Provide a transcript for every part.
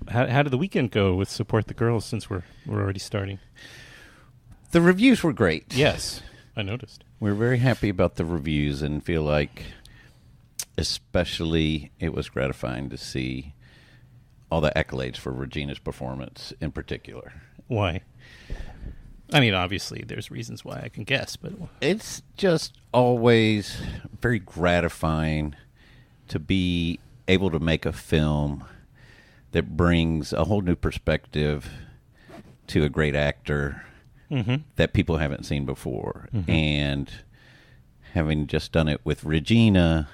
how did the weekend go with Support the Girls, since we're already starting? The reviews were great. Yes, I noticed. We're very happy about the reviews and feel like especially it was gratifying to see all the accolades for Regina's performance in particular. Why? I mean, obviously, there's reasons why I can guess, but it's just always very gratifying to be able to make a film that brings a whole new perspective to a great actor that people haven't seen before. And having just done it with Regina,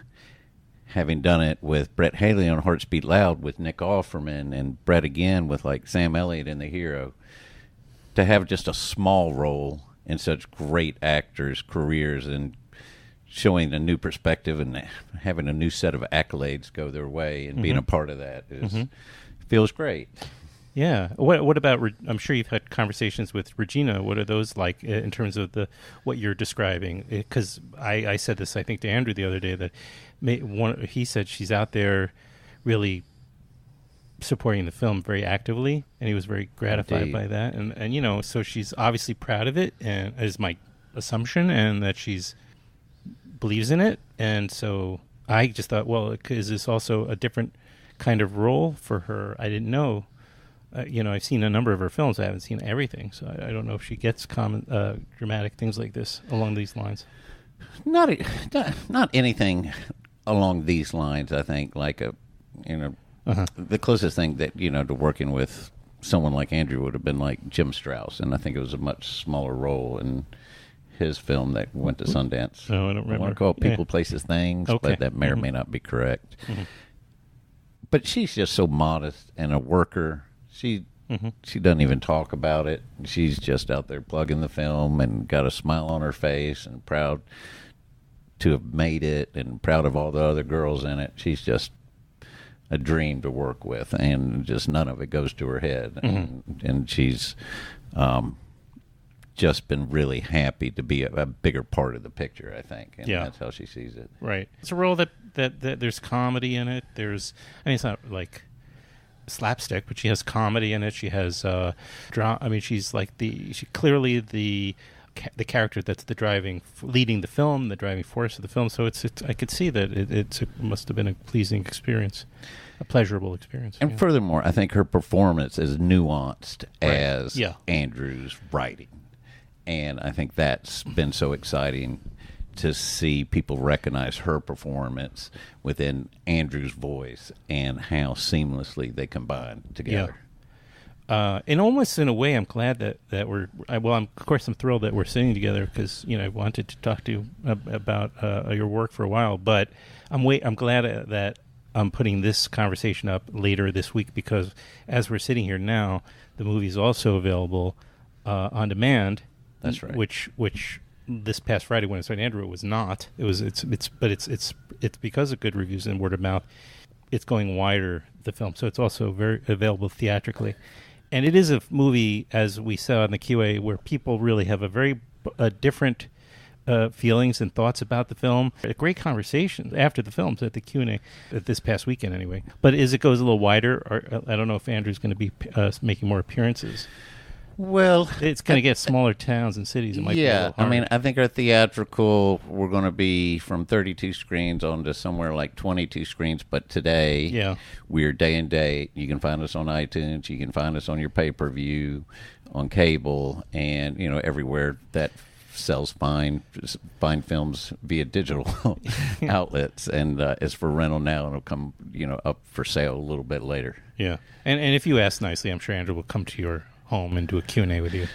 having done it with Brett Haley on Hearts Beat Loud with Nick Offerman, and Brett again with like Sam Elliott in The Hero, to have just a small role in such great actors' careers and showing a new perspective and having a new set of accolades go their way and being a part of that feels great. Yeah. What about? I'm sure you've had conversations with Regina. What are those like in terms of what you're describing? Because I said this, I think, to Andrew the other day, that he said she's out there really supporting the film very actively, and he was very gratified by that. And so she's obviously proud of it, and is my assumption, and that she's believes in it. And so I just thought, well, is this also a different kind of role for her? I didn't know. I've seen a number of her films. I haven't seen everything, so I don't know if she gets common dramatic things like this along these lines. Not anything along these lines. I think like the closest thing that to working with someone like Andrew would have been like Jim Strauss, and I think it was a much smaller role in his film that went to Sundance. Oh, I don't remember. I want to call it People, Places, Things, but that may or may not be correct. But she's just so modest and a worker. She doesn't even talk about it. She's just out there plugging the film and got a smile on her face and proud to have made it and proud of all the other girls in it. She's just a dream to work with, and just none of it goes to her head. And she's just been really happy to be a bigger part of the picture, I think. And that's how she sees it. Right. It's a role that there's comedy in it. It's not like slapstick, but she has comedy in it. She has drama. I mean, she's like clearly the character that's leading the film, the driving force of the film. So it's I could see that it must have been a pleasing experience, a pleasurable experience. And furthermore, I think her performance is nuanced as Andrew's writing. And I think that's been so exciting to see people recognize her performance within Andrew's voice and how seamlessly they combine together. And almost in a way, I'm glad that I'm thrilled that we're sitting together, because I wanted to talk to you about your work for a while, but I'm glad that I'm putting this conversation up later this week, because as we're sitting here now, the movie is also available on demand. That's right. Which this past Friday when it started, Andrew, it was not. It's because of good reviews and word of mouth. It's going wider, the film, so it's also very available theatrically. And it is a movie, as we saw in the QA, where people really have a very different feelings and thoughts about the film. A great conversation after the films at the Q&A this past weekend, anyway. But as it goes a little wider, I don't know if Andrew's going to be making more appearances. Well, it's going to get smaller towns and cities. It might be a little harder. I mean, I think our theatrical, we're going to be from 32 screens on to somewhere like 22 screens. But today, we're day and date. You can find us on iTunes. You can find us on your pay-per-view, on cable, and everywhere that sells fine films via digital outlets. And it's for rental now, and it'll come up for sale a little bit later. Yeah, and if you ask nicely, I'm sure Andrew will come to your home and do a Q&A with you.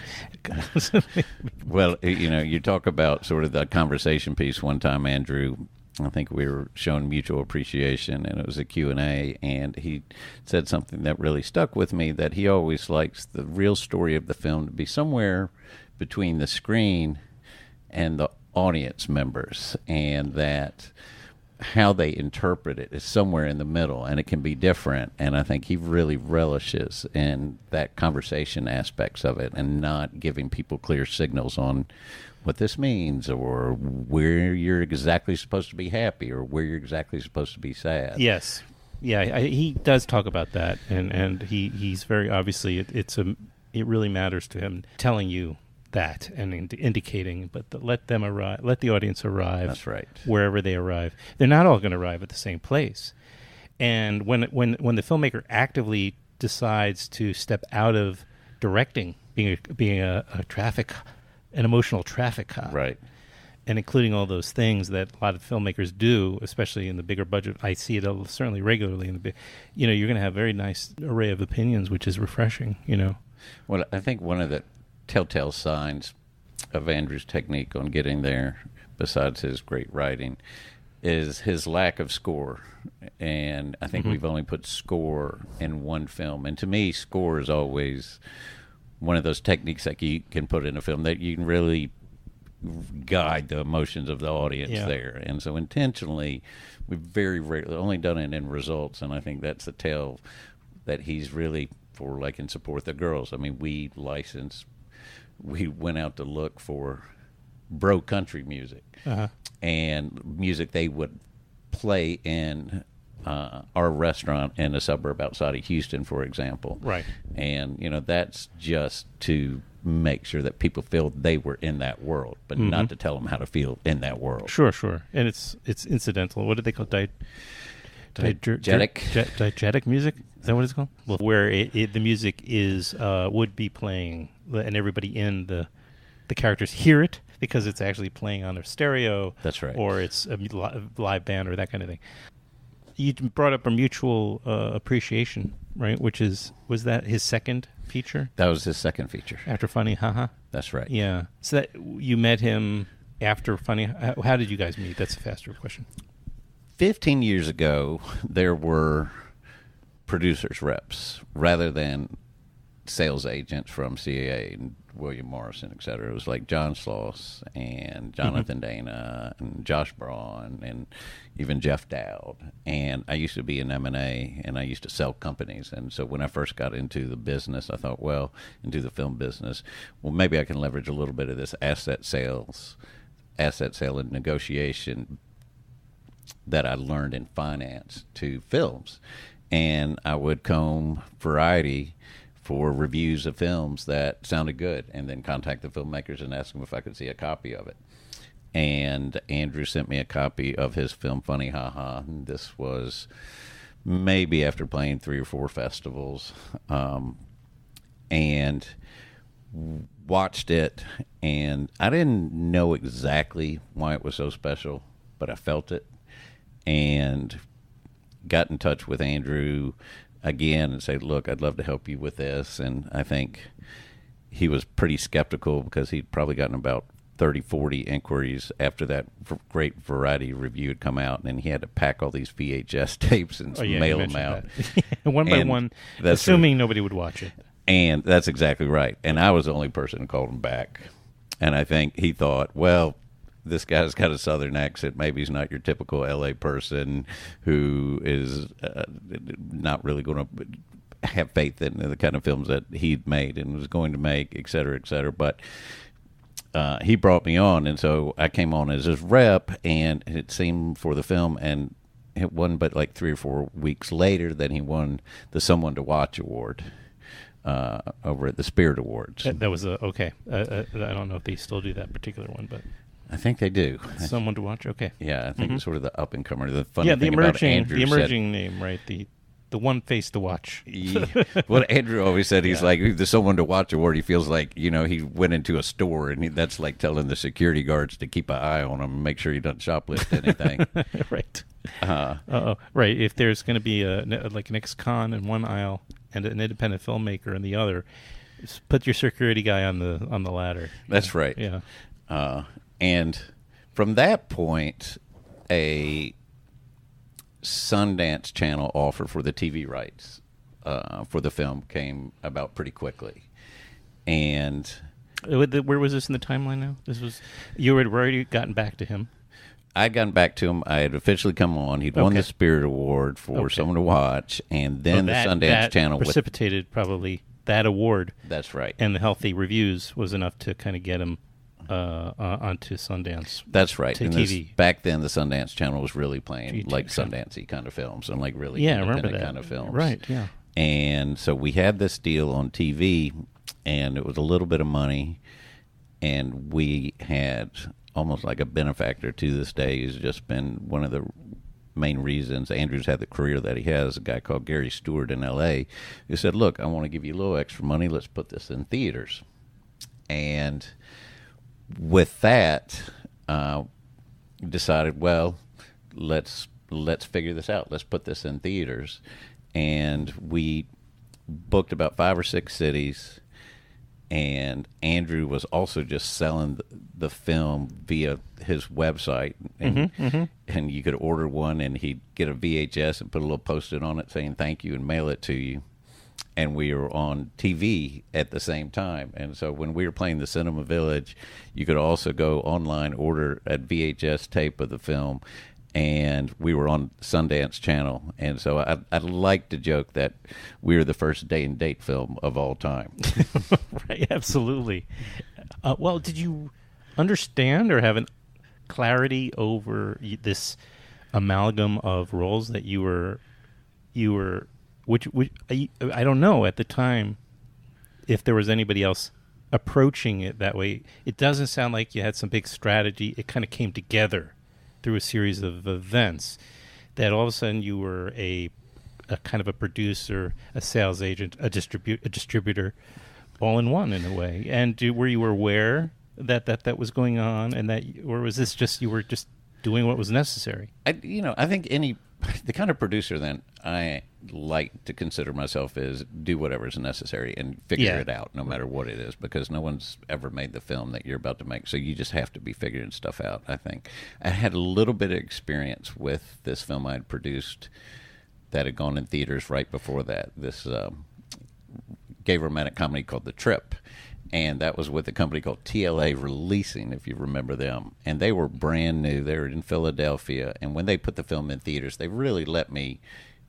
Well, you talk about sort of the conversation piece. One time, Andrew, I think we were showing mutual appreciation, and it was a Q&A, and he said something that really stuck with me, that he always likes the real story of the film to be somewhere between the screen and the audience members, and that how they interpret it is somewhere in the middle, and it can be different. And I think he really relishes in that conversation aspects of it, and not giving people clear signals on what this means, or where you're exactly supposed to be happy, or where you're exactly supposed to be sad. Yes. Yeah, he does talk about that, and he's very obviously it really matters to him telling you that and indicating, but let them arrive, let the audience arrive. That's right. Wherever they arrive, they're not all going to arrive at the same place. And when the filmmaker actively decides to step out of directing, being an emotional traffic cop, Right. and including all those things that a lot of filmmakers do, especially in the bigger budget. I see it certainly regularly in the big. You're going to have a very nice array of opinions, which is refreshing. Well, I think one of the telltale signs of Andrew's technique on getting there, besides his great writing, is his lack of score. And I think we've only put score in one film. And to me, score is always one of those techniques that you can put in a film that you can really guide the emotions of the audience there. And so intentionally, we've very rarely only done it in results. And I think that's the tale that he's really for, like in Support the Girls. I mean, we went out to look for bro country music and music they would play in our restaurant in a suburb outside of Houston, for example. Right. And, that's just to make sure that people feel they were in that world, but not to tell them how to feel in that world. Sure. And it's incidental. What do they call diegetic music? Is that what it's called? Well, where the music is would be playing, and everybody in the characters hear it because it's actually playing on their stereo. That's right. Or it's a live band or that kind of thing. You brought up a mutual appreciation, right? Was that his second feature? That was his second feature. After Funny Haha? That's right. Yeah. So that you met him after Funny. How did you guys meet? That's a faster question. 15 years ago, there were producers reps rather than sales agents from CAA and William Morrison, et cetera. It was like John Sloss and Jonathan Dana and Josh Braun and even Jeff Dowd. And I used to be in M&A, and I used to sell companies. And so when I first got into the business, I thought, into the film business, maybe I can leverage a little bit of this asset sale and negotiation that I learned in finance to films. And I would comb Variety for reviews of films that sounded good, and then contact the filmmakers and ask them if I could see a copy of it. And Andrew sent me a copy of his film Funny Ha Ha. This was maybe after playing 3 or 4 festivals, and watched it, and I didn't know exactly why it was so special, but I felt it, and got in touch with Andrew again and say, look, I'd love to help you with this. And I think he was pretty skeptical because he'd probably gotten about 30, 40 inquiries after that great Variety review had come out, and then he had to pack all these VHS tapes and mail them out. One by one, assuming nobody would watch it. And that's exactly right. And I was the only person who called him back. And I think he thought, this guy's got a southern accent. Maybe he's not your typical L.A. person who is not really going to have faith in the kind of films that he'd made and was going to make, et cetera, et cetera. But he brought me on, and so I came on as his rep, and it seemed for the film, and it wasn't but like 3 or 4 weeks later that he won the Someone to Watch Award over at the Spirit Awards. That was okay. I don't know if they still do that particular one, but I think they do. Someone to Watch. Okay. Yeah, I think it's sort of the up and comer. The funny the thing about Andrew, the emerging name, right? The one face to watch. What Andrew always said, he's like, the Someone to Watch Award. He feels like he went into a store, and that's like telling the security guards to keep an eye on him and make sure he doesn't shoplift anything. Right. Right. If there's going to be like an ex-con in one aisle and an independent filmmaker in the other, just put your security guy on the ladder. That's right. Yeah. And from that point, a Sundance Channel offer for the TV rights for the film came about pretty quickly. And where was this in the timeline now? You had already gotten back to him. I'd gotten back to him. I had officially come on. He'd won the Spirit Award for Someone to Watch, and then the Sundance Channel precipitated probably that award. That's right. And the healthy reviews was enough to kind of get him onto Sundance. That's right. To and TV. Back then, the Sundance Channel was really playing GT, like Sundance-y kind of films and like really Yeah, I remember independent that. kind of films. Right, yeah. And so we had this deal on TV, and it was a little bit of money, and we had almost like a benefactor to this day who's just been one of the main reasons Andrew's had the career that he has, a guy called Gary Stewart in L.A., who said, look, I want to give you a little extra money. Let's put this in theaters. And with that, decided, well, let's figure this out. Let's put this in theaters. And we booked about 5 or 6 cities, and Andrew was also just selling the film via his website, and and you could order one, and he'd get a VHS and put a little post-it on it saying thank you and mail it to you. And we were on TV at the same time. And so when we were playing the Cinema Village, you could also go online, order a VHS tape of the film, and we were on Sundance Channel. And so I'd like to joke that we were the first day-and-date film of all time. Right, absolutely. Well, did you understand or have an clarity over this amalgam of roles that you were which I don't know at the time if there was anybody else approaching it that way. It doesn't sound like you had some big strategy. It kind of came together through a series of events that all of a sudden you were a kind of a producer, a sales agent, a distributor, all in one in a way. And were you aware that was going on, and or was this just you were just doing what was necessary? I think the kind of producer that I like to consider myself is do whatever is necessary and figure it out no matter what it is, because no one's ever made the film that you're about to make, so you just have to be figuring stuff out. I think I had a little bit of experience with this film I'd produced that had gone in theaters right before that, this gay romantic comedy called The Trip. And that was with a company called TLA Releasing, if you remember them. And they were brand new. They were in Philadelphia. And when they put the film in theaters, they really let me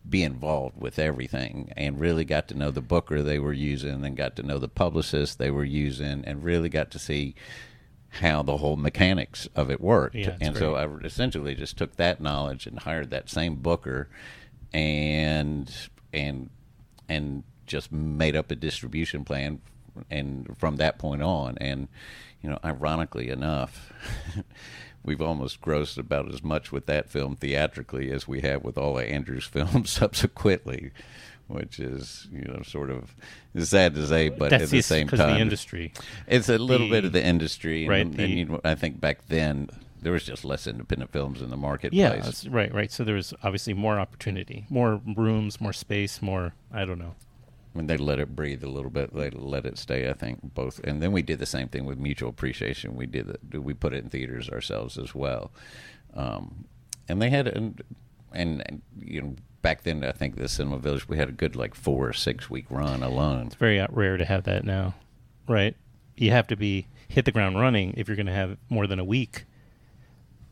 be involved with everything and really got to know the booker they were using and got to know the publicist they were using and really got to see how the whole mechanics of it worked. Yeah, and great. so I essentially just took that knowledge and hired that same booker and just made up a distribution plan. And from that point on, and ironically enough, we've almost grossed about as much with that film theatrically as we have with all of Andrew's films subsequently, which is sort of sad to say, but That's at the same because time, of the industry. It's a little bit of the industry, Right, and I think back then there was just less independent films in the marketplace. Yeah, that's right. So there was obviously more opportunity, more rooms, more space, more, I don't know. When they let it breathe a little bit, they let it stay. I think both, and then we did the same thing with Mutual Appreciation. We put it in theaters ourselves as well, and they had and back then I think the Cinema Village we had a good 4 or 6 week run alone. It's very rare to have that now, right? You have to hit the ground running if you're going to have more than a week.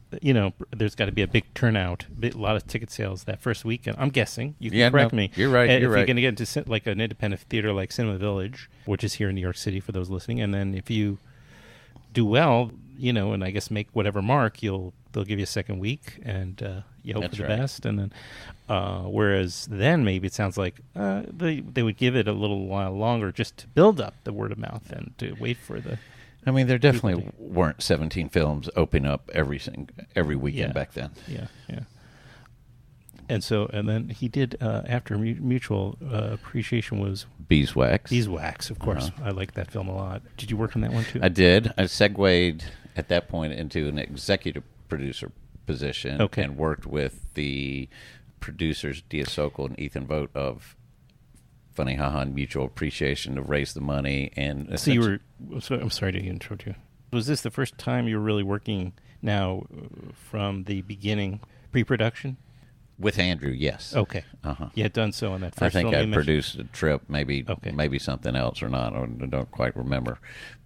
There's got to be a big turnout, a lot of ticket sales that first weekend. I'm guessing. You can correct me. You're right. If you're you're going to get into like an independent theater like Cinema Village, which is here in New York City for those listening, and then if you do well, and I guess make whatever mark, they'll give you a second week, and you hope That's for the right. best. And then, whereas then maybe it sounds like they would give it a little while longer just to build up the word of mouth and to wait for the. I mean, there definitely weren't 17 films opening up every weekend back then. Yeah. And then he did after Mutual Appreciation was Beeswax. Beeswax, of course. I like that film a lot. Did you work on that one too? I did. I segued at that point into an executive producer position and worked with the producers Dia Sokol and Ethan Vogt of Funny Haha and Mutual Appreciation to raise the money. And so I'm sorry to interrupt you. Was this the first time you were really working now from the beginning, pre-production? With Andrew, yes. Okay. You had done so on that first film. I think I produced a Trip, maybe something else or not. I don't quite remember.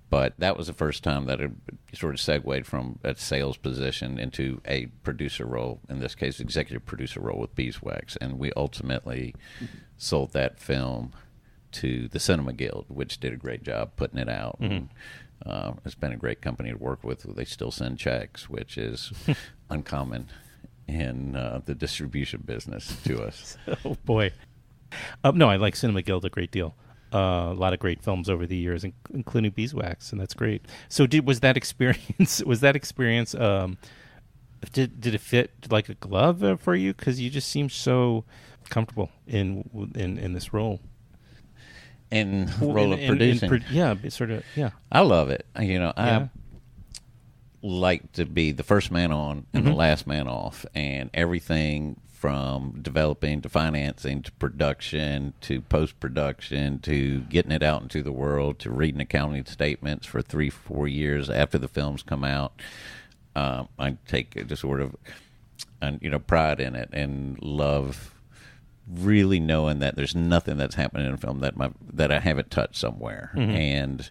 But that was the first time that it sort of segued from a sales position into a producer role, in this case, executive producer role with Beeswax. And we ultimately sold that film to the Cinema Guild, which did a great job putting it out. And, It's been a great company to work with. They still send checks, which is uncommon in the distribution business to us. Oh boy. No, I like Cinema Guild a great deal. A lot of great films over the years, including Beeswax, and that's great. So, was that experience? Did it fit like a glove for you? Because you just seem so comfortable in this role. In role of producing, I love it. I like to be the first man on and the last man off, and everything from developing to financing to production to post-production to getting it out into the world to reading accounting statements for 3-4 years after the films come out. I take just sort of pride in it and love really knowing that there's nothing that's happening in a film that I haven't touched somewhere. And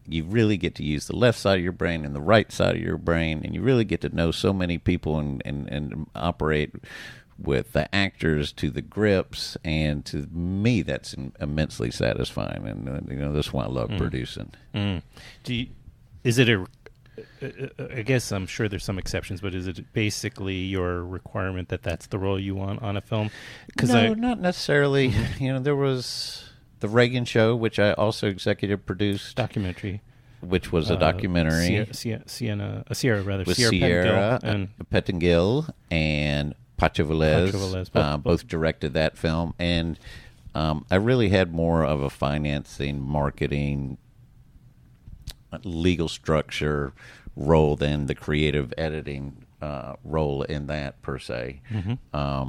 you really get to use the left side of your brain and the right side of your brain, and you really get to know so many people and operate with the actors to the grips, and to me that's immensely satisfying, and that's why I love producing. Is it I guess I'm sure there's some exceptions, but is it basically your requirement that that's the role you want on a film? No, not necessarily. There was the Regan Show, which I also executive produced. Documentary. Which was a documentary. Sierra Pettengill and Pacho Velez both directed that film. And I really had more of a financing, marketing, legal structure role than the creative editing role in that, per se. And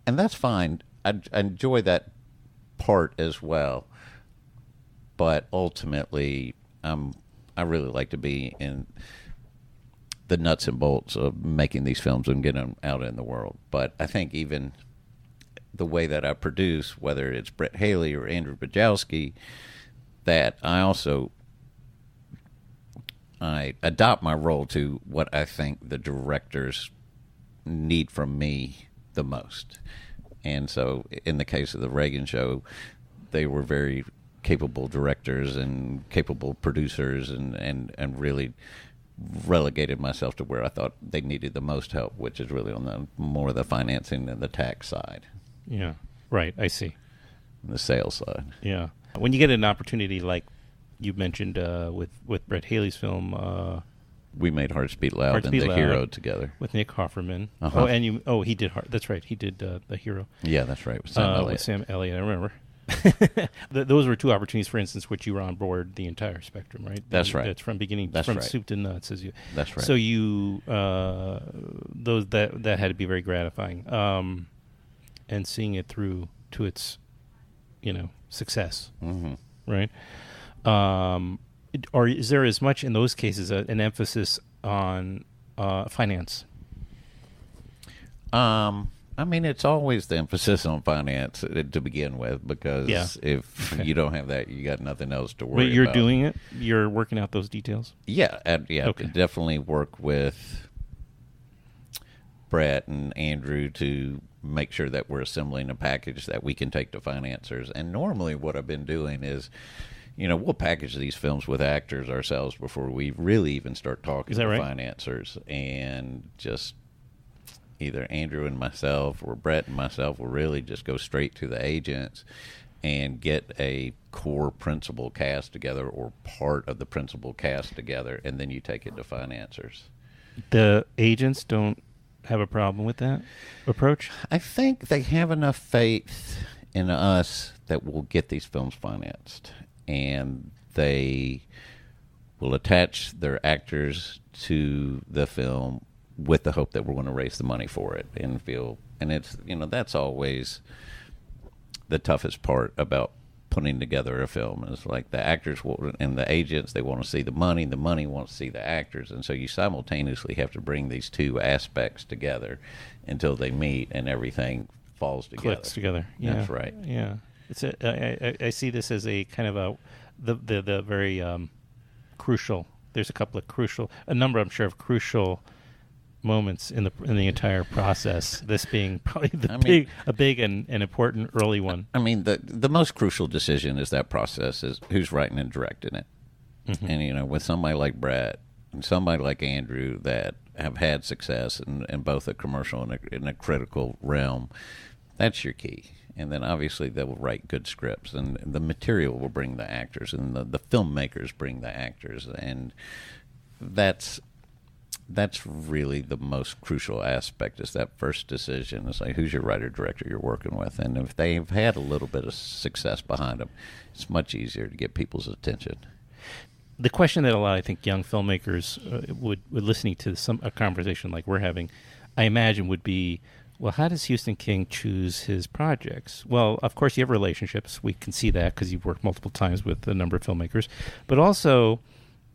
that's fine. I enjoy that part as well, but ultimately, I really like to be in the nuts and bolts of making these films and getting them out in the world. But I think even the way that I produce, whether it's Brett Haley or Andrew Bujalski, that I adopt my role to what I think the directors need from me the most. And so in the case of the Regan Show, they were very capable directors and capable producers, and really relegated myself to where I thought they needed the most help, which is really on the more of the financing and the tax side. Yeah, right. I see. And the sales side. Yeah. When you get an opportunity like you mentioned with Brett Haley's film, we made Hearts Beat Loud and The Hero together with Nick Offerman. Uh-huh. He did. That's right. He did The Hero. Yeah, that's right. With Sam Elliott. With Sam Elliott, I remember. Those were two opportunities, for instance, which you were on board the entire spectrum, right? That's right. That's from beginning, that's from right. soup to nuts, as you. That's right. So you, those that had to be very gratifying, and seeing it through to its, success, right? Or is there as much in those cases an emphasis on finance? It's always the emphasis on finance to begin with, because if you don't have that, you got nothing else to worry about. But you're doing it? You're working out those details? Yeah, okay. Definitely work with Brett and Andrew to make sure that we're assembling a package that we can take to financiers. And normally what I've been doing is, we'll package these films with actors ourselves before we really even start talking to financiers. And just either Andrew and myself or Brett and myself will really just go straight to the agents and get a core principal cast together, or part of the principal cast together, and then you take it to financiers. The agents don't have a problem with that approach? I think they have enough faith in us that we'll get these films financed, and they will attach their actors to the film with the hope that we're going to raise the money for it, and it's that's always the toughest part about putting together a film, is like the actors and the agents, they want to see the money wants to see the actors, and so you simultaneously have to bring these two aspects together until they meet and everything falls together. Clicks together. Yeah. That's right. Yeah. It's I see this as a kind of the very crucial. There's a number, I'm sure, of crucial moments in the entire process. This being probably a big and important early one. I mean, the most crucial decision is that process is who's writing and directing it. Mm-hmm. And with somebody like Brett and somebody like Andrew that have had success in both a commercial and in a critical realm, that's your key. And then obviously they will write good scripts, and the material will bring the actors, and the filmmakers bring the actors, and that's really the most crucial aspect, is that first decision. It's like, who's your writer director you're working with, and if they've had a little bit of success behind them, it's much easier to get people's attention. The question that a lot, I think, young filmmakers would listening to a conversation like we're having, I imagine, would be, well, how does Houston King choose his projects? Well, of course, you have relationships. We can see that because you've worked multiple times with a number of filmmakers. But also,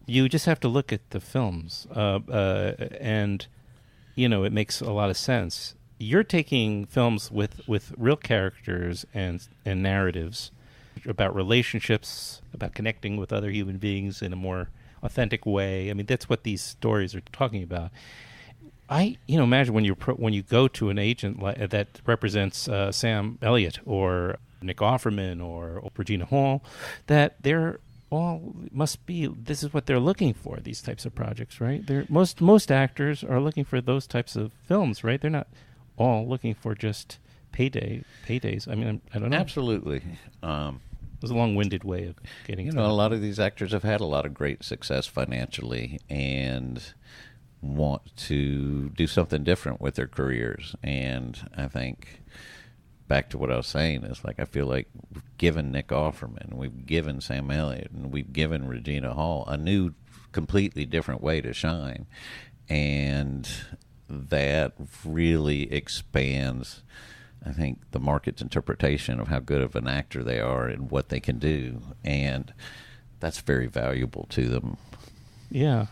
you just have to look at the films. And, it makes a lot of sense. You're taking films with real characters and narratives about relationships, about connecting with other human beings in a more authentic way. I mean, that's what these stories are talking about. I imagine when you go to an agent that represents Sam Elliott or Nick Offerman or Regina Hall, that they're all must be, this is what they're looking for, these types of projects, right? Most actors are looking for those types of films, right? They're not all looking for just paydays. I mean, I don't know. Absolutely. It was a long-winded way of getting to a lot of these actors have had a lot of great success financially and want to do something different with their careers. And I think, back to what I was saying, is like, I feel like we've given Nick Offerman, we've given Sam Elliott, and we've given Regina Hall a new, completely different way to shine. And that really expands, I think, the market's interpretation of how good of an actor they are and what they can do. And that's very valuable to them. Yeah.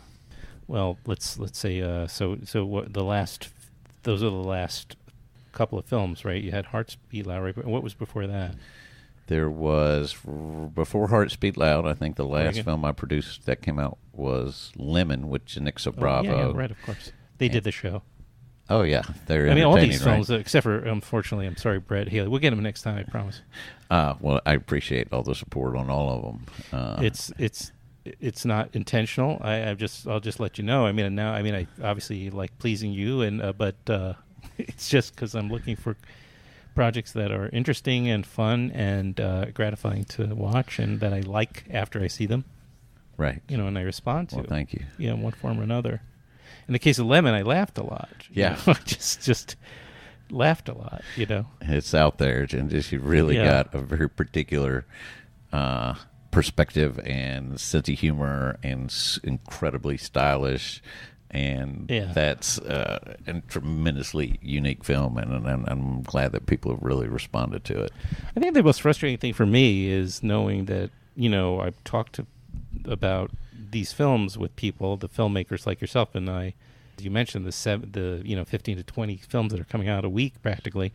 Well, let's say so what those are the last couple of films, right? You had Hearts Beat Loud, right? What was before that? There was, before Hearts Beat Loud, I think the last Regan. film I produced that came out was Lemon with Janixa Bravo. Yeah, right, of course. They did the show. Oh, yeah. They're I mean, all these right? films, except for, unfortunately, I'm sorry, Brett Haley. We'll get him next time, I promise. Well, I appreciate all the support on all of them. It's not intentional. I'll just let you know. I mean, I obviously like pleasing you, but it's just because I'm looking for projects that are interesting and fun and gratifying to watch, and that I like after I see them. Right. And I respond to. Well, thank you. Yeah, in one form or another. In the case of Lemon, I laughed a lot. Yeah. just laughed a lot. It's out there, and just, you really got a very particular perspective and sense of humor, and incredibly stylish, and that's a tremendously unique film, and I'm glad that people have really responded to it. I think the most frustrating thing for me is knowing that I've talked about these films with people, the filmmakers like yourself and I. You mentioned the 15 to 20 films that are coming out a week practically,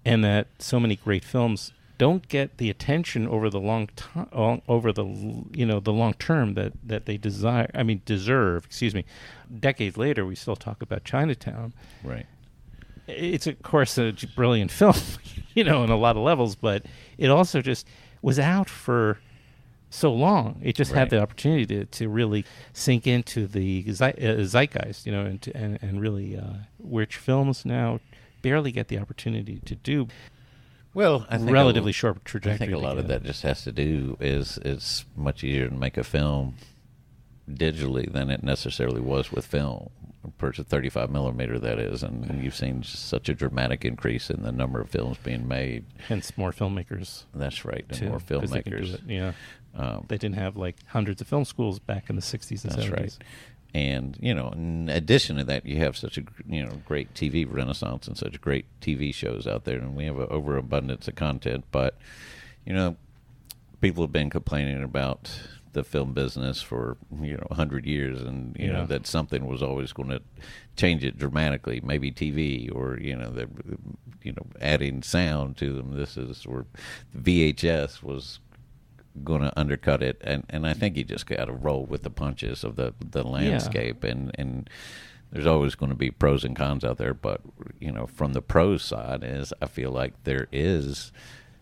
and that so many great films don't get the attention over the long term that they deserve. Excuse me. Decades later, we still talk about Chinatown. Right. It's of course a brilliant film, on a lot of levels, but it also just was out for so long. It just had the opportunity to really sink into the zeitgeist, and really, which films now barely get the opportunity to do. Well, I think relatively short trajectory. I think a lot of that just has to do is it's much easier to make a film digitally than it necessarily was with film. Per 35 millimeter, that is, and you've seen such a dramatic increase in the number of films being made. Hence, more filmmakers. That's right, and too, more filmmakers. They can do it, yeah. They didn't have like hundreds of film schools back in the 60s and 70s. That's right. And, in addition to that, you have such a, great TV renaissance and such great TV shows out there, and we have an overabundance of content. But, people have been complaining about the film business for 100 years, and that something was always going to change it dramatically. Maybe TV, or adding sound to them. Or VHS was going to undercut it, and I think you just got to roll with the punches of the landscape, and there's always going to be pros and cons out there. But, from the pros side is I feel like there is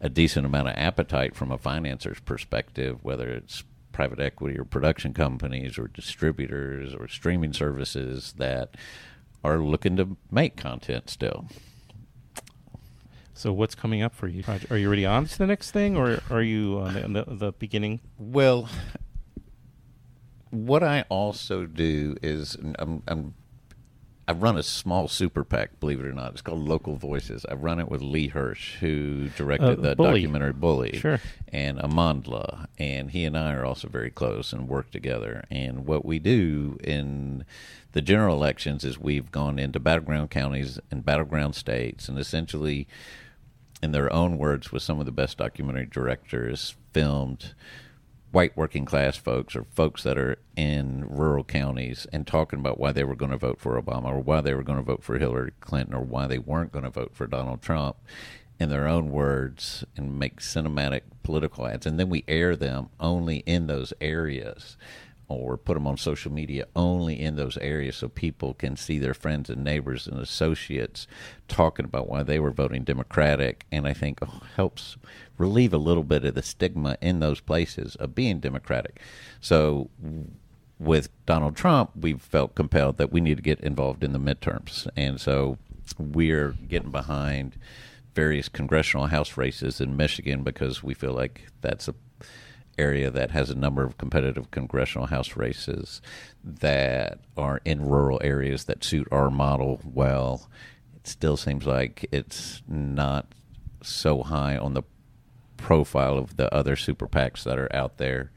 a decent amount of appetite from a financer's perspective, whether it's private equity or production companies or distributors or streaming services that are looking to make content still. So what's coming up for you? Are you already on to the next thing, or are you on the beginning? Well, what I also do is I run a small super PAC, believe it or not. It's called Local Voices. I run it with Lee Hirsch, who directed the Bully. documentary Bully, Sure. and Amandla, and he and I are also very close and work together. And what we do in the general elections is we've gone into battleground counties and battleground states, and essentially, in their own words, with some of the best documentary directors, filmed white working class folks or folks that are in rural counties and talking about why they were going to vote for Obama or why they were going to vote for Hillary Clinton or why they weren't going to vote for Donald Trump in their own words and make cinematic political ads. And then we air them only in those areas or put them on social media only in those areas so people can see their friends and neighbors and associates talking about why they were voting Democratic, and I think helps relieve a little bit of the stigma in those places of being Democratic. So with Donald Trump, we felt compelled that we need to get involved in the midterms, and so we're getting behind various congressional House races in Michigan because we feel like that's a area that has a number of competitive congressional House races that are in rural areas that suit our model well. It still seems like it's not so high on the profile of the other super PACs that are out there.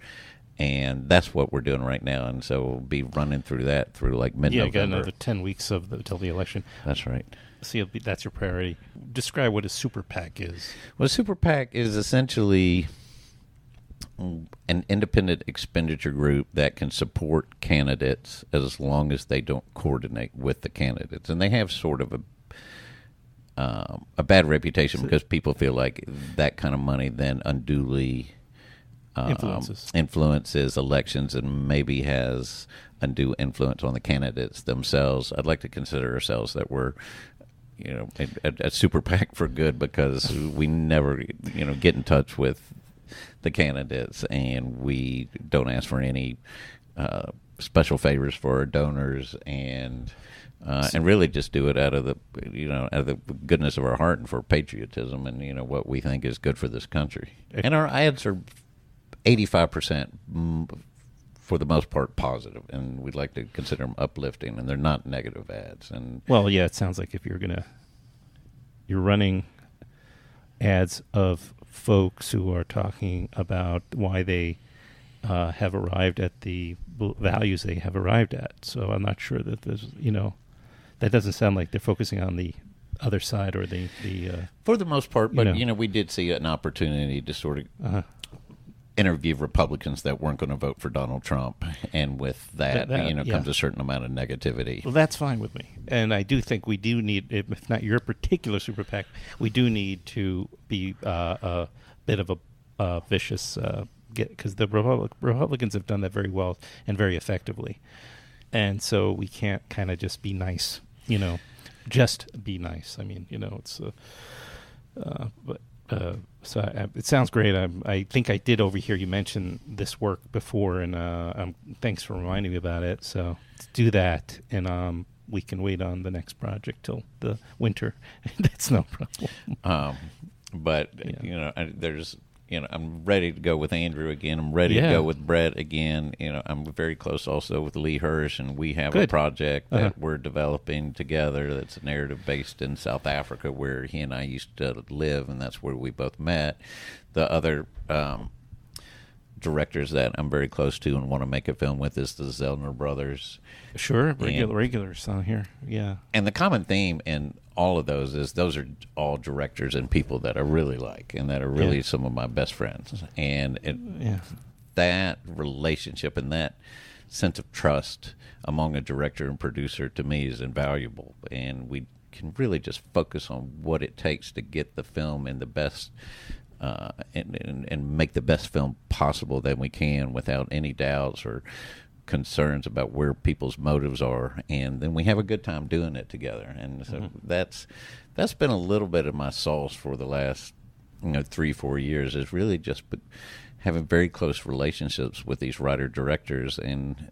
And that's what we're doing right now. And so we'll be running through that through like mid-November. Yeah, got another 10 weeks until the election. That's right. So that's your priority. Describe what a super PAC is. Well, a super PAC is essentially an independent expenditure group that can support candidates as long as they don't coordinate with the candidates. And they have sort of a bad reputation because people feel like that kind of money then unduly influences elections and maybe has undue influence on the candidates themselves. I'd like to consider ourselves that we're a super PAC for good because we never get in touch with the candidates, and we don't ask for any special favors for our donors, and really just do it out of the goodness of our heart and for patriotism and what we think is good for this country. And our ads are 85% for the most part positive, and we'd like to consider them uplifting, and they're not negative ads. And well, yeah, it sounds like if you're running ads of folks who are talking about why they have arrived at the values they have arrived at. So I'm not sure that there's, that doesn't sound like they're focusing on the other side or the for the most part. But we did see an opportunity to sort of interview Republicans that weren't going to vote for Donald Trump, and with that comes a certain amount of negativity. Well, that's fine with me, and I do think we do need, if not your particular super PAC, we do need to be a bit of a vicious because the Republicans have done that very well and very effectively, and so we can't kind of just be nice, just be nice. I mean, it's but. So it sounds great. I think I did overhear you mention this work before, and thanks for reminding me about it. So let's do that, and we can wait on the next project till the winter. That's no problem. But there's I'm ready to go with Andrew again. I'm ready to go with Brett again. I'm very close also with Lee Hirsch, and we have a project that we're developing together that's a narrative based in South Africa where he and I used to live, and that's where we both met. The other directors that I'm very close to and want to make a film with is the Zellner brothers. Sure, regulars on here. Yeah. And the common theme in all of those is those are all directors and people that I really like and that are really some of my best friends. And that relationship and that sense of trust among a director and producer to me is invaluable. And we can really just focus on what it takes to get the film in the best and make the best film possible that we can without any doubts or concerns about where people's motives are, and then we have a good time doing it together. And so that's been a little bit of my sauce for the last 3-4 years, is really just having very close relationships with these writer-directors, and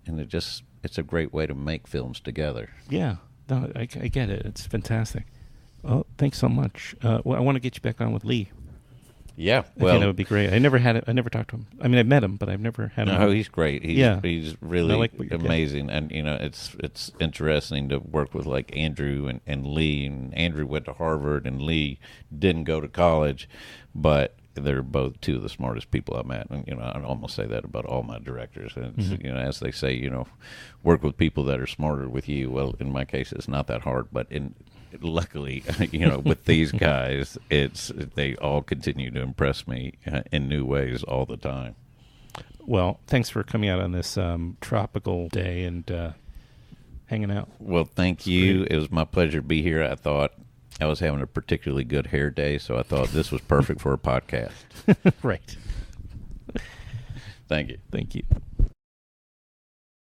it's a great way to make films together. Yeah, no, I get it. It's fantastic. Oh, thanks so much. Well, I want to get you back on with Lee. Yeah, I think that would be great. I never talked to him. I mean, I've met him, but I've never had him. No, he's great. He's really amazing. And it's interesting to work with like Andrew and Lee. And Andrew went to Harvard, and Lee didn't go to college, but they're both two of the smartest people I've met. And I almost say that about all my directors. And it's, as they say, work with people that are smarter with you. Well, in my case, it's not that hard, but luckily, with these guys, they all continue to impress me in new ways all the time. Well, thanks for coming out on this tropical day and hanging out. Well, thank you. It was my pleasure to be here. I thought I was having a particularly good hair day, so I thought this was perfect for a podcast. Right. Thank you. Thank you.